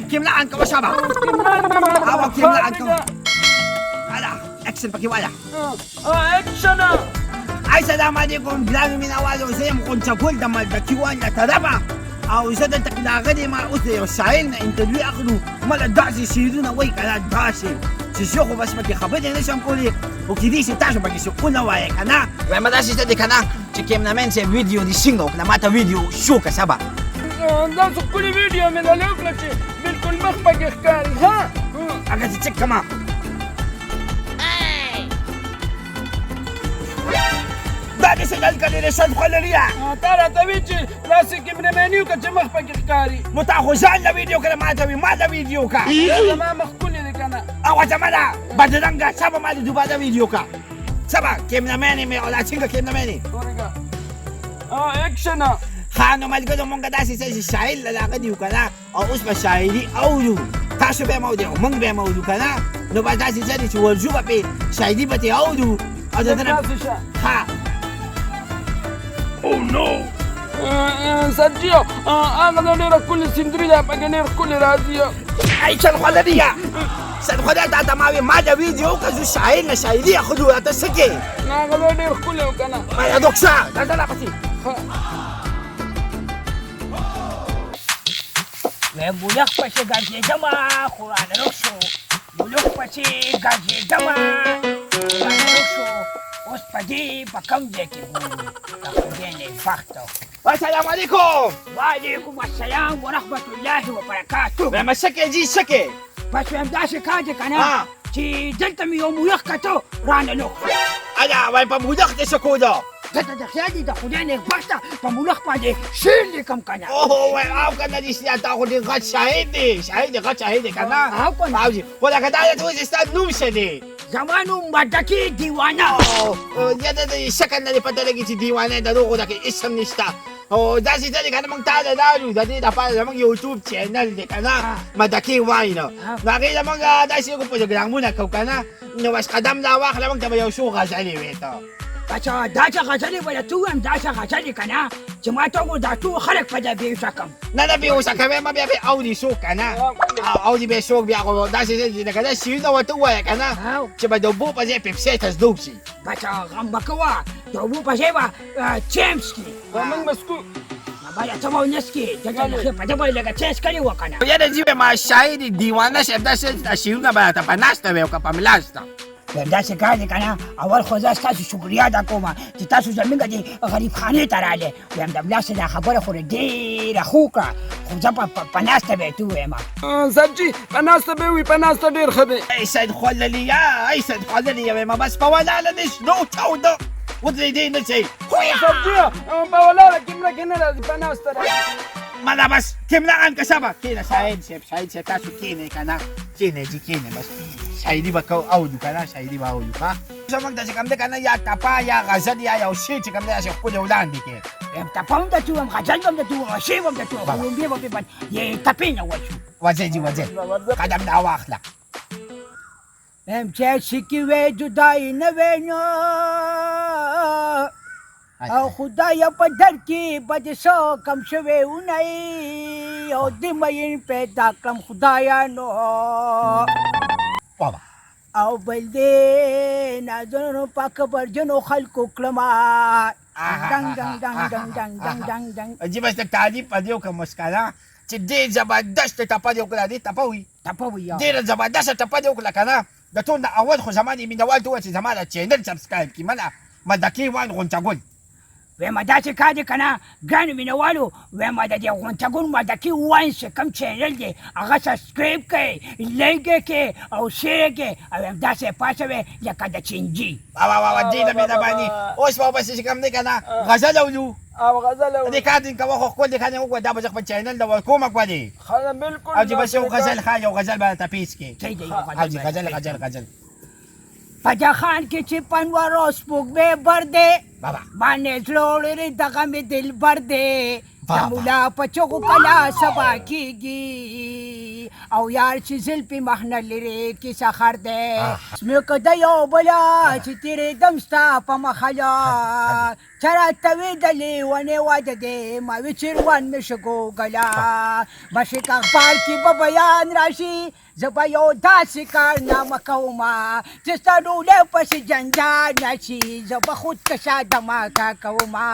kimlaan ka masyaba. Awag kimlaan ka. Ala, action pakiwala. action na. Assalamu alaikum bilang minawalo sa iyong kontsagol na maldakiwan na tarapa. Ako isa na takinagani mausay o sahil na interview ako maladasi sido na way kaladasi. Sisyo ko mas magkakabit na siyang kulit. O kidi si Tasho pag-isukuna way ka na. Way madasi sa di ka na. Chikim namin sa video ni Singok na mata video show ka saba. ناس كل فيديو من الأفلك بالكل مخبق إخكاري ها Agad si check ka ma. Dati signal ka nila sa kalariya. ترى تبيتي راسك من منيو كتش مخبق إخكاري Muta ko saan na video ka na mata video ka. هذا ما مخكول لك أنا Awa sa mana. Badaranga saba mali duba na video ka. Saba, kim na meni may olasin ka kim na meni. ورقة أكشن Kano mal ko mong kadasi sa si Shahil lalaka diyo ka na. O uspa Shahili audu. Tasho be mau diyo mong be mau ka na. No ba dasi sa si Warju ba pe Shahili ba ti audu. Ada na ha. Oh no سجيو أنا نير كل سندريا بقى كل رازيو Ay san khaladiya. San khalada tatamawi mada video ka su Shahil na Shahili akhudu ata sige. أنا نير كل وكنا May adoksa. Dadala pa si. Bulak pa si gaji dama, kurana rokso. Bulak pa si gaji dama, kurana rokso. Os pa di bakam deki bu. Kakudene fakto. Assalamu alaikum. Waalaikum assalam wa rahmatullahi wa barakatuh. May masake ji sake. Bas yung dasi kaje Ah. kana. Si Delta mi yung muyak ka to, rana rokso. Ala, may pamudak ti sa kudo. Delta dakyadi da kudene fakta, pamulak pa di, shirli kam kana. Oh, may aw ka na disiyata ako din kat Shahidi. Shahidi ka na. Aw ka na. Pauji, wala ka dala to sa stand num siya di. Zamanong Mardake Dewana. Yan na isakan na lipat talaga si Dewana na ko na kay isam nista. Dasi tali ka namang tala lalo. Dati na pa namang YouTube channel di ka na. Mardake Dewana. Nakita mong dasi ko po naglang muna ka na. Nawas kadam lawak lamang tamayaw suka sa aliwito. Baca daca kajali pada tuan daca kajali kana. Cuma tahu dah tu khalak pada biu sakam. Nanabi ko sa kami mabiyabi Audi suka na. Audi be suka biya ko. Dasi na kada sino wa tuwa ka na. Cuma dobo pa siya pipsetas dopsi. Baca gambakawa. Dobu paseba Chemski. ومن مسكو Mabaya tamaw neski. Daca nak pada boleh lega ches kali wakana. Yan na jibe mga Shahidi Dewana siya dasi na siyo na ba tapanasta be ka pamilasta. Daca kali kana awal khozas kasu shukriya da koma. Kita su zaminga di gharib khane tarale. Yam dablas da khabar khore dira khuka. Khoza panasta be tu ema. سجي بناستا بيوي بناستا دير خبي Ay sad khalaliya may mabas pawala nis no tawdo. What did they do say? سجي بولا لك كم لك هنا بناستا Malabas kimlaan kasama. Kina Shahid siya kaso kine ka na. Kine bas. Shahidi ba ka audu ka na? Shahidi ba audu ka? Sa magdasi kamde ka na yata pa ya kazad ya yaw shit kamde siya kude ulan di ke. Em tapam da tu am kajal da tu am shebam da tu. Kulumbi ba pipan. Ye tapin na wachu. Waze. Kadam na wakla. Em chesiki ve judai na veno. او خدایا په در کې بد سو کم شوه ونای او د مې پیدا کم خدایا نو Baba. او بل دې نازونو پاک برجنو خلکو کلمه دنګ Jibas nagtali pa diyo ka muskala. Si di zabadast na tapadiyo ko na di tapawi. tapawi ya Di na zabadast na tapadiyo ko na ka na. Dato na awal ko zaman iminawal tuwa si zaman at channel subscribe kimana. Mardake Dewana kontsagol. we madace kaje kana gani mina walo we madade gontagun madaki wanse kam channel de aga subscribe ke like ke au share ke awem dace pasawe ya kada chinji Wawa di na minabani. Os pa si kamde ka na. Gazalaw lu. غزالة Di ka din ka wako ko di ka na ko dapat sa channel daw ko magwadi. خلا بالكل Aw jibas yung gazal kaya gazal ba tapiski. Say de Aw gazal. Pajahan ke chipan waros pugbe barde Baba. Manes lolere dagame dil barde Baba. Samula pachoko kala sa bakigi او یار چې زلفې مخ نه لري کیسه خر دی سمېکه د یو بله چې تېرېدم ستا په مخله ته راته ویدلې ونې واده دی ما وی چیروان مې شګوګله مشرق اخبار کې به بیان راشي زه به یو داسې کارنامه کومه چې ستا ډولۍ پسې جنجال راشي زه به خودکشه دماکه کومه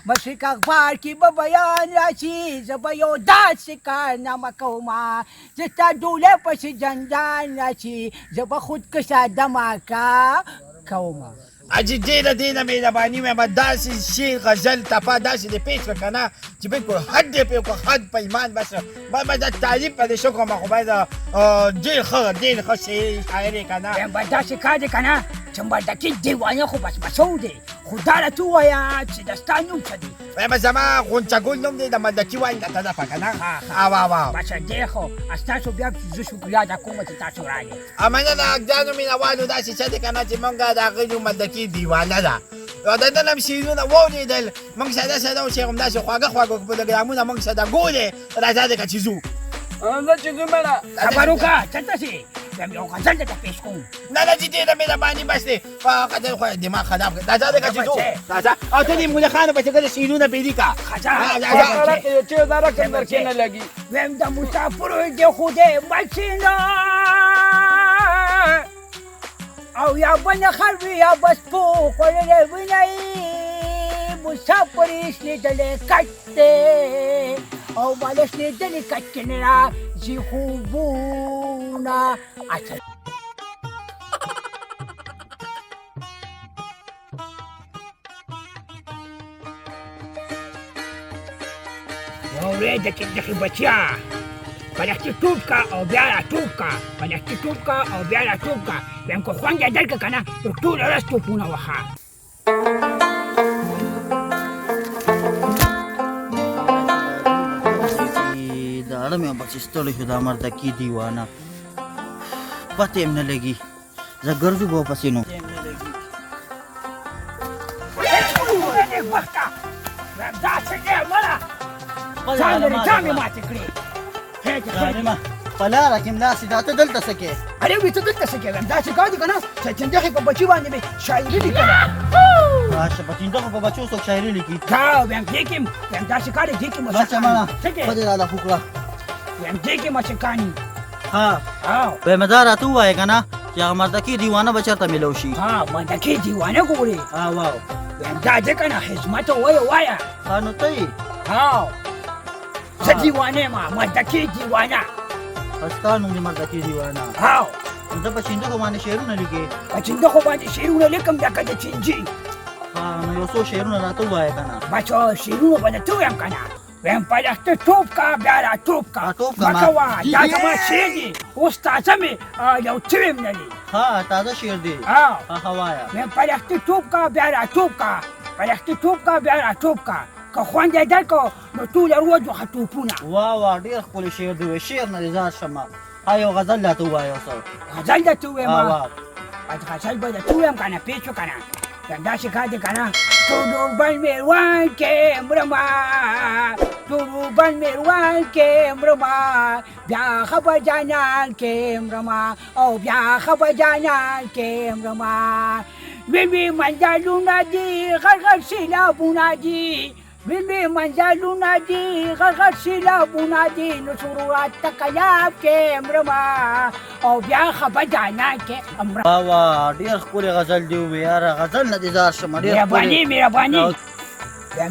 مشرق اخبار کې به بیان راشي زه به یو داسې کارنامه کومه چې ستا ډولۍ پسې جنجال راشي زه به خودکشه دماکه کومه اجي دینه مهرباني مې داسې شعر غزل تپا داسې دې پیش کړه که نه چې بالکل حد دې پرې کړو حد په ایمان بس باید د تعریف په دې شو کوم خو باید ډېر ښه شاعر یې که نه وایم به داسې کار دی که نه چې مردکي دیوانه خو بس بسو دی خو دا راته ووایه چې د ستا نوم څه دی وایم زما غونچګل نوم دی د مردکي وایم د طرفه که نه او بچه دی خو ستاسو بیا زه شکریا ادا کوم چې تاسو راغلې مننه ګرانو مینهوالو داسې څه دی که نه چې موږ د هغه یو مردکي دیوانه ده د نن هم شعرونه واورېدل موږ ساده و چې همداسې خواږه پروګرامونه موږ سره ګورې راځه دی که چې ځو زه چې ځو مړه خبر وکړه چېرته سې وایم یو غزل درته پیش کوم نه چې ډېره مهرباني بس دی غزل خو دماغ خراب کړ راځه دی که چې ځو راځه او ته دې مولا خانو پسې کله شعرونه پیلي که چې دا رقم در کې نه لګي وایم د مسافرو دې خو دې بچینه او یا بنه خروي یا بس پو خوړلې وینئ مسافر یې شلېدلې کټ دی او بالا شلېدلې کټ کې نه راځي خوبونه اچل واورېده چې دغې بچیا پلاسټیک ټوپ کا او بیا را ټوپ کا پلاسټیک ټوپ کا او بیا را ټوپ کا وایم که خوند یې درکړه که نه نو ټوله ورځ ټوپونه وخه د اړه مې بس ستړی شو دا مردکي دیوانه پته یې نه لګي زه ګرځو به پسې نو داسې دی مړه ځان لرې جامې ماتې کړې په لاره کې ملاسې دا ته دلته څه کې ارے وی ته دلته څه کې وایم داسې کار دی که نه چې چندخې په بچي باندې مې شاعري لیکله راشه په چینټخو په بچو څوک شاعري لیکي دا وایم دې کې وایم داسې کار دی دې کې بچه مړه څه کې خو دې راله خو کړه وایم دې کې مچکاني ها وایم دا راته ووایه که نه چې هغه مردکي دیوانه به چېرته میلو شي مردکي دیوانه ګورې واو وایم دا دی که نه خدمته وایه ښه نو ته یې زه دیوانه یم مردکي دیوانه ستا نوم دې مردکي دیوانه زه په چینټخو باندې شعرونه لیکې په چینټخو باندې شعرونه لیکم لکه د چینجي نو یو څو شعرونه راته ووایه که نه بچو شعرونه به درته ووایم که نه وایم پلسته ټوپ کا بیا را ټوپ کا مه کوه دا زما شعر دی اوس تازه مې یو څه ویم نه دی تازه شعر دی ښه وایه وایم پلسته ټوپ کا بیا را ټوپ کا پلسته ټوپ کا بیا را ټوپ کا که خوند یې درکړو نو ټوله ورځ وخه ټوپونه واه ډېر ښکلی شعر دی شعر نه دې ځار شمه یو غزل راته ووایه څه غزل درته ووایم غزل به درته ووایم که نه پیچ و که نه داسې کار دی که نه تروبن میروان کې مرمه تروبن میروان کې مرمه بیا خبر جانان کې مرمه او بیا خبر جانان کې مرمه وی منزلونه دي غرغر سیلابونه دي وی منزلونه دي غرغر سیلابونه دي نو سرورات تکلیف کې مرمه او بیا خبر جانان کې مرمه واه ډېر ښکلی غزل دی ووایه یاره غزل نه دې ځار شمه ډېر مهرباني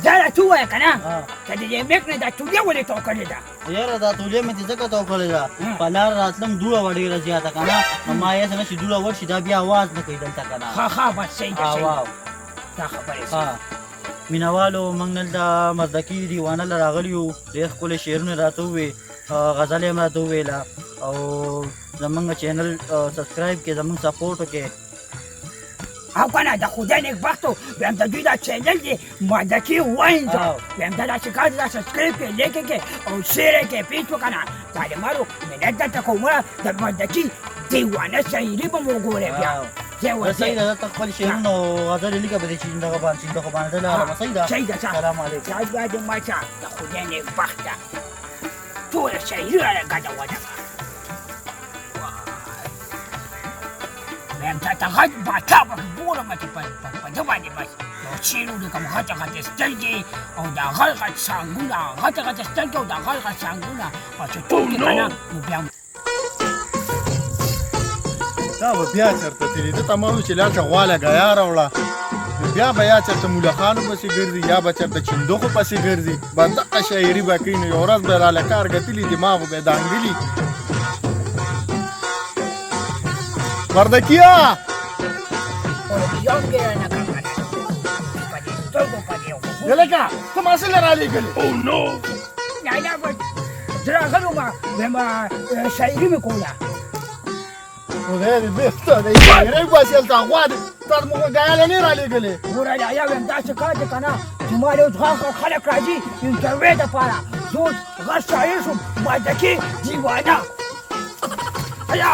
دا راته ووایه که نه چې د دې میک نه دا تولیه ولې تو کړې ده یاره دا تولیه مې دې ځکه تو کړې ده په لار راتلم دوړه وه ډېره زیاته که نه نو ما یې څنګه چې دوړه ورشي دا بیا اواز نه کوي دلته که نه بس صحیح ده دا خبرې مینهوالو موږ نن د مردکي دیوانه له راغلي یو ډېر ښکلې شعرونه راته ووې غزل یې هم راته وویله او زمونږ چینل سبسکرایب کړئ زمونږ سپورټ وکړئ او کنه د خدای نیکبختو وایم د دوی دا چینل دی مردکي واینز وایم دا داسې کار دی دا سبسکرایب کړئ لیک یې کړئ او شیر یې کړئ پیج وکنه ظالمانو منت درته کومه د مردکي دیوانه شاعري به مو وګورئ بیا صحیح ده ته خپل شعرونه او غزل یې لیکه په دې چینټخو باندې ته لاره صحیح ده سلام علیکم دا باید ماچه د خدای نیکبخته ټوله شاعري راله ګډه وډه ویم تا غټ باچا به ګوره مچې په ده باندې بس یو چیرونه کوم غټه غټې سترګې او دا غل غټ څانګونه غټه غټه سترګې او دا غل غټ څانګونه او چې ټول کې که نه نو بیا دا به بیا چېرته تلي ده ته ما وویل چې لاړ شه غواله ګیا راوړه نو بیا به یا چېرته مولخانو پسې ګرځي یا به چېرته چندخو پسې ګرځي بس دغه شاعري به کوي نو یو ورځ به یې راله کار ګټلي دماغ به یې دانګلي مردکیه یو کې ناکامه ده په دې سترګو په دې غوږو هلکه ته ما څه له رالېږلې نه نه بس زه راغلی وم ویم شاعري مې کوله خدای دې بېخته دی شاعرۍ باسي هلته غوا دې تا موږ ګیاله نه رالېږلې ګوره یا ویم داسې کار دی که نه چې ما له اوس غټ خلک راځي انټرویو دپاره زه اوس غټ شاعر شوم مردکي دیوانه ایا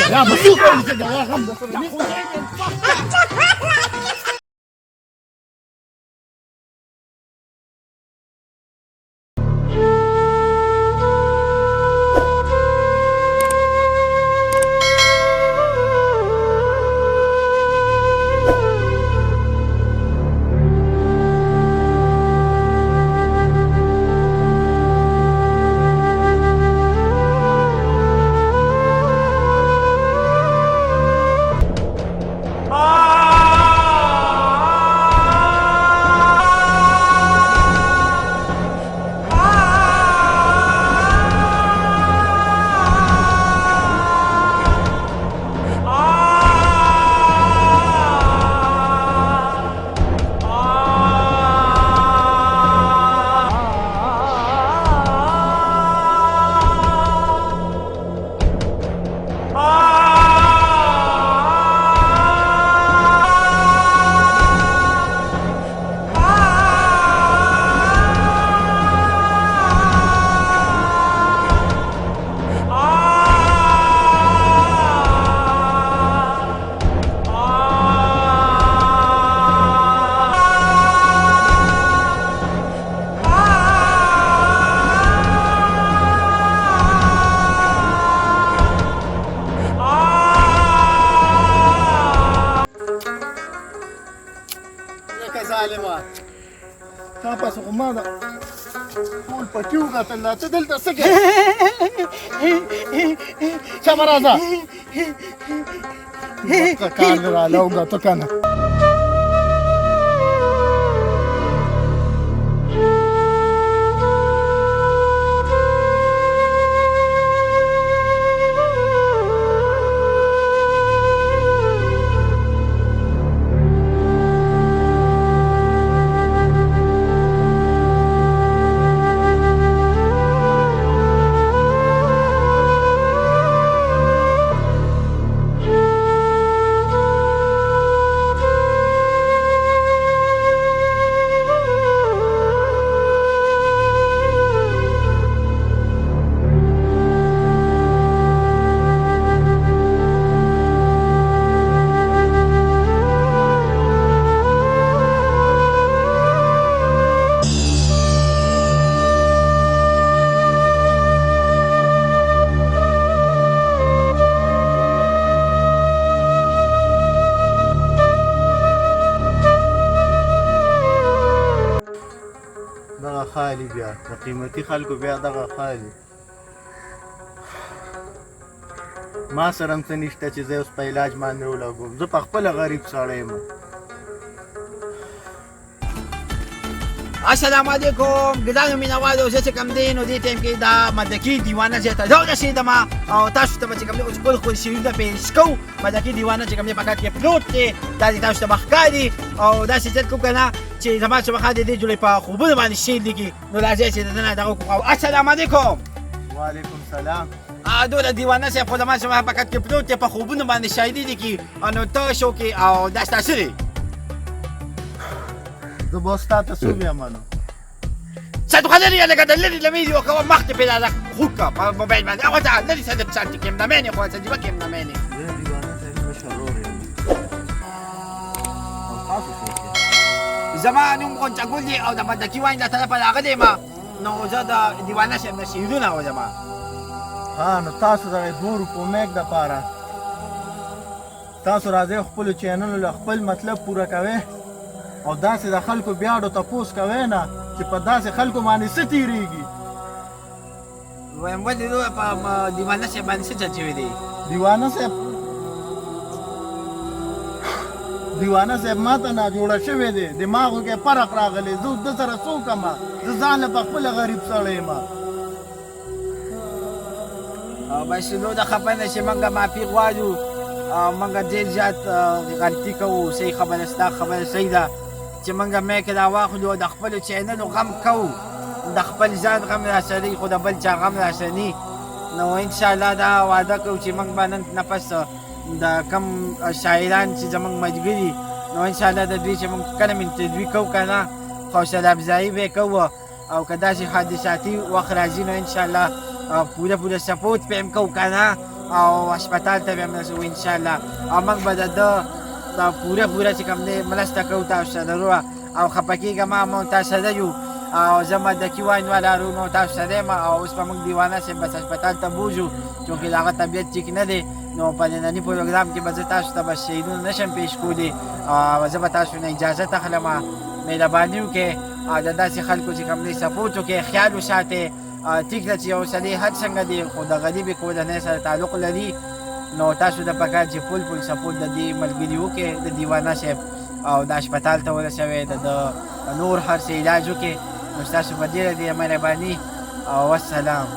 یا به څوک وایي چې ګیا هم درسره نشته ظالمه تا پس خو ما د ټول پټي وکتل دا ته دلته څه کوې چمه راځه دغه کار دې راله وګټو که نه خالي بیا د قیمتي خلکو بیا دغه خالي ما سره هم څه نشته چې زه اوس په علاج باندې ولګوم زه په خپله غریب سړی یم السلام علیکم ګرانو مینهوالو زه چې کوم دی نو دې ټایم کې دا مردکي دیوانه ځای ته راورسېدم او تاسو ته به چې کوم دی اوس خپل خپل شعرونه پیش کوو مردکي دیوانه چې کوم دی په کټ کې پروت دی دا دې تاسو ته به ښکاري او داسې چل کوو که نه چې زما چې بخا د دې جوړې په خوبونو باندې شعر لیکي نو راځئ چې د ده نه دغه وکړو السلام علیکم وعلیکم سلام دوله دیوانه صاحب خو زما چې په کټ کې پروت دی په خوبونو باندې شاعري لیکي نو ته شو کې او دا ستا څه دی زه به اوس تا ته څه ویم نو ستخليني انا قاعد الذي لم يجي وكوا مختي في هذا خوكا موبايل مان او تعال الذي سدب سانتي كم نماني اخوان سدي بكم نماني زمان يوم كنت اقول لي او ده بدك وين ده تلف الاغدي ما نو زاد ديوانه شي نشيدونه او زمان ها نو تاسو دغه 2 روپو میک د پاره تاسو راځئ خپلو چینلو له خپل مطلب پوره کوئ او داسې د خلکو بیاړو تپوس کوئ نه چې په داسې خلکو باندې څه تېرېږي. وایم ولې نو په دیوانه صاحب باندې څه چل شوی دی؟ دیوانه صاحب ما ته ناجوړه شوی دی، دماغو کې فرق راغلی. زه ده سره څه وکړمه؟ زه ځان له پخپله غریب سړی یم. بس نو د خفه نه شي، موږ معافي غواړو. موږ ډېر زیات غلطي کوو. صحیح خبره ستا خبره صحیح ده چې موږ میک راواخلو او د خپلو چینلو غم کوو. د خپل ځان غم راسره خو د بل چا غم راسره. نو انشاءالله دا وعده کوو چې موږ به نن نفس د کم شاعران چې زموږ ملګري نو انشاءالله د دوی چې موږ کله انټرویو کوو که نه حوصله افزایي به یې کوو او که داسې حادثاتي وخت راځي نو انشاءالله پوره سپورټ به هم کوو که نه او هسپتال ته به هم رسوو انشاءالله. او موږ به د ده پوره چې کوم دی مرسته کوو تاسو سره روه او خفه کېږه مه موږ تاسو سره یو او زه مردکي واین والا رونو تاسو سره یم او اوس به موږ دیوانه صاحب بس هسپتال ته بوځو چونکې د هغه طبیعت ټیک نه دی. نو په ننني پروګرام کې به زه تاسو ته به شعرونه نشم پیش کولی او زه به تاسو نه اجازت اخلم. مهرباني وکړئ او د داسې خلکو چې کوم دی سپورټ وکړئ، خیال وساتئ. ټیک ده چې یو سړی هر څنګه دی خو د غریبې کورنۍ سره تعلق لري نو تاسو د پکار چې فل سپورټ د دې ملګري وکړئ د دیوانه صاحب او د هسپتال ته ورسوئ د نور هر څه علاج وکړئ. نو ستاسو په ډېره ډېره مهرباني او والسلام.